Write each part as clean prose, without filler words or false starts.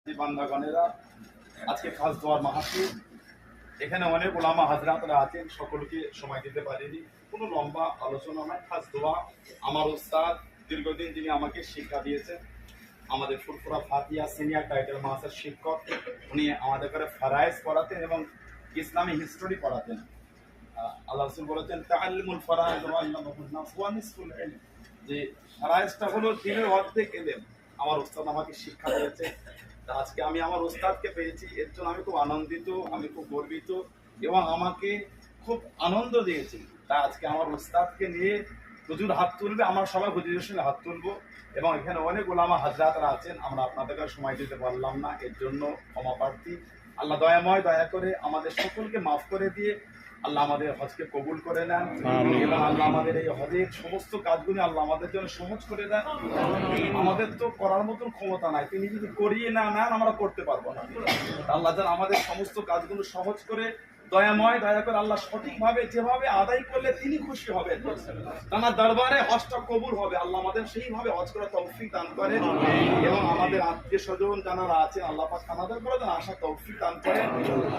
বান্দাগণেরা, আজকে খাস দোয়ার মাহফিল। এখানে অনেক ওলামা হাজরাতরা আছেন, সকলকে সময় দিতে পারিনি। কোনো লম্বা আলোচনা নয়, খাস দোয়া। আমার উস্তাদ দীর্ঘদিন যিনি আমাকে শিক্ষা দিয়েছেন, আমাদের ফুরফুরা ফাতিয়া সিনিয়র টাইটেল মাস্টার শিক্ষক, উনি আমাদের করে ফারায়েজ পড়াতেন এবং ইসলামী হিস্টোরি পড়াতেন। আল্লাহ রাসূল বলেছেন তাআল্লুমুল ফারায়েজ ওয়া ইলমুন নাস ওয়া নিসফুল ইলম, যে ফারায়েজটা হলো দিনের অর্ধেক ইলম। আমার উস্তাদ আমাকে শিক্ষা দিয়েছে। আজকে আমি আমার উস্তাদকে পেয়েছি, এর জন্য আমি খুব আনন্দিত, আমি খুব গর্বিত এবং আমাকে খুব আনন্দ দিয়েছি। তাই আজকে আমার উস্তাদকে নিয়ে হুজুর হাত তুলবে, আমরা সবাই হুজুরের সঙ্গে হাত তুলবো। এবং এখানে অনেক ওলামা হাজরাতরা আছেন, আমরা আপনাদেরকে সময় দিতে পারলাম না, এর জন্য ক্ষমা প্রার্থী। আল্লাহ দয়াময়, দয়া করে আমাদের সকলকে মাফ করে দিয়ে আল্লাহ আমাদের হজকে কবুল করে নেন এবং আল্লাহ আমাদের এই হজের সমস্ত কাজগুলি আল্লাহ আমাদের জন্য সহজ করে দেন। আমাদের তো করার মতন ক্ষমতা নাই, তিনি যদি করিয়ে না নেন আমরা করতে পারবো না। আল্লাহ যেন আমাদের সমস্ত কাজগুলো সহজ করে, দয়াময়, দয়া করে আল্লাহ সঠিকভাবে যেভাবে আদায় করলে তিনি খুশি হবেন, তার দরবারে হজটা কবুল হবে। আল্লাহ আমাদের সেইভাবে হজ করার তৌফিক দান করেন এবং আমাদের আত্মীয় স্বজন যারা আছেন আল্লাহ পাক তাদের করে যেন আশা তৌফিক দান করেন।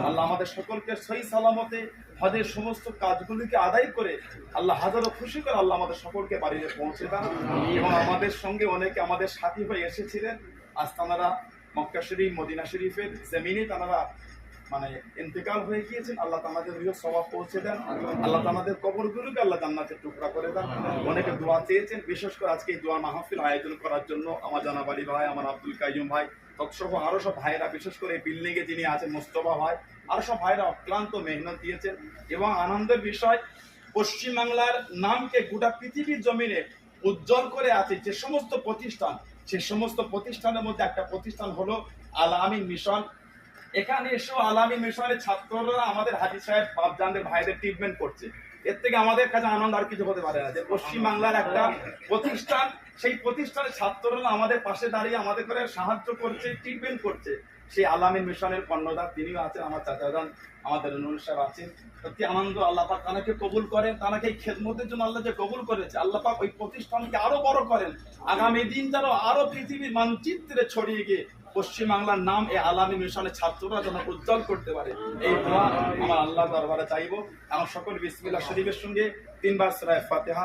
আল্লাহ আমাদের সকলকে সহি সালামতে হজের সমস্ত কাজগুলিকে আদায় করে আল্লাহ হাজারো খুশি করে আল্লাহ আমাদের সকলকে বাড়িতে পৌঁছে দেন। এবং আমাদের সঙ্গে অনেকে আমাদের সাথী হয়ে এসেছিলেন, আজ তারা মক্কা শরীফ মদিনা শরীফের জমিনে তারা মানে ইন্তেকাল হয়ে গিয়েছেন। আল্লাহ তাদের রূহ সওয়াব পৌঁছে দেন, আল্লাহ তাদের কবরগুলোকে আল্লাহ জান্নাতের টুকরা করে দেন। অনেকে দোয়া চেয়েছেন, বিশেষ করে আজকে এই দোয়া মাহফিল আয়োজন করার জন্য আমার জানাবাড়ি ভাই, আমার আব্দুল কাইয়ুম ভাই, তৎসহ আরো সব ভাইরা, বিশেষ করে এই বিল্ডিং এ যিনি আছেন মোস্তফা ভাই, আরো সব ভাইরা অক্লান্ত মেহনত দিয়েছেন। এবং আনন্দের বিষয়, পশ্চিমবাংলার নামকে গোটা পৃথিবীর জমিনে উজ্জ্বল করে আছে যে সমস্ত প্রতিষ্ঠান, সে সমস্ত প্রতিষ্ঠানের মধ্যে একটা প্রতিষ্ঠান হলো আল আমিন মিশন। এখানে এসেও আল আমিন মিশনের ছাত্ররা আমাদের হাজী সাহেব বাবজানদের ভাইদের ট্রিটমেন্ট করছে। এর থেকে আমাদের কাছে আনন্দ আর কিছু হতে পারে না, যে পশ্চিমবাংলার একটা প্রতিষ্ঠান, সেই প্রতিষ্ঠানের ছাত্ররা আমাদের পাশে দাঁড়িয়ে আমাদের করে সাহায্য করছে, ট্রিটমেন্ট করছে। সেই আল আমিন মিশনের কর্ণধার তিনিও আছেন, আমার চাচাজান আমাদের নুর সাহেব আছেন। সত্যি আনন্দ, আল্লাহ পাক তাকে কবুল করেন, তাকে এই খেদমতের জন্য আল্লাহ যে কবুল করেছে, আল্লাহ পাক ওই প্রতিষ্ঠানকে আরো বড় করেন। আগামী দিন যেন আরো পৃথিবীর মানচিত্রে ছড়িয়ে গিয়ে পশ্চিমবাংলার নাম এই আল আমিন মিশনের ছাত্ররা যেন উজ্জ্বল করতে পারে, এই দোয়া আমার আল্লাহ দরবারে চাইবো। আমার সকল বিসমিল্লাহ শরীফের সঙ্গে 3 বার সূরা ফাতিহা,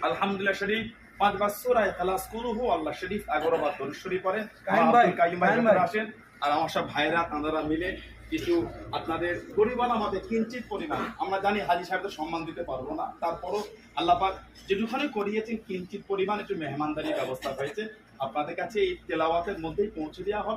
আলহামদুলিল্লাহ শরীফ 5 বার সূরা ইখলাস, কুলহু আল্লাহ শরীফ 11 বার দরুদ শরীফ পড়েন। কাইয়ুম ভাই আসেন আর আমার সব ভাইরা তারা মিলে কিছু আপনাদের পরিমাণ, আমাদের কিঞ্চিত পরিমাণ, আমরা জানি হাজী সাহেবদের সম্মান দিতে পারবো না, তারপরও আল্লাহ পাক যেটুখানি করিয়েছেন কিঞ্চিত পরিমাণ একটু মেহমানদারির ব্যবস্থা হয়েছে, আপনাদের কাছে এই তেলাওয়াতের মধ্যেই পৌঁছে দেওয়া হবে।